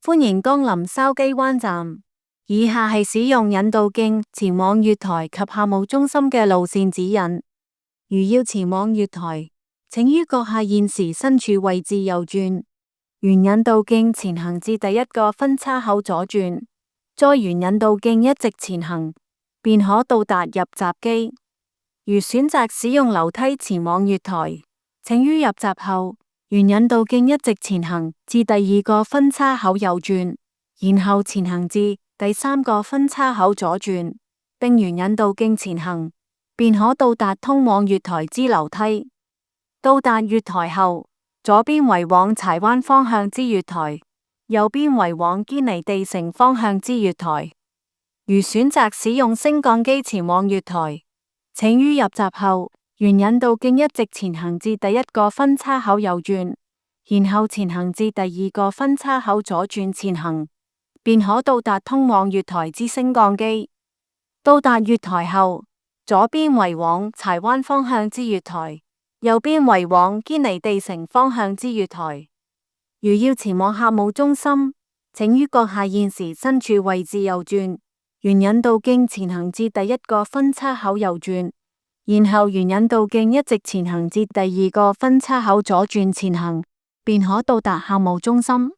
歡迎光臨筲箕灣站，以下係使用引導徑前往月台及客務中心嘅路線指引。如要前往月台，請於閣下現時身處位置右轉，沿引導徑前行至第一個分叉口左轉，再沿引導徑一直前行，便可到達入閘機。如選擇使用樓梯前往月台，請於入閘後沿引導徑一直前行至第二個分叉口右轉，然後前行至第三個分叉口左轉，並沿引導徑前行，便可到達通往月台之樓梯。到達月台後，左邊為往柴灣方向之月台，右邊為往堅尼地城方向之月台。如選擇使用升降機前往月台，請於入閘後沿引導徑一直前行至第一個分叉口右轉，然後前行至第二個分叉口左轉前行，便可到達通往月台之升降機。到達月台後，左邊為往柴灣方向之月台，右邊為往堅尼地城方向之月台。如要前往客務中心，請於閣下現時身處位置右轉，沿引導徑前行至第一個分叉口右轉，然後沿引導徑一直前行至第二個分叉口左轉前行，便可到達客務中心。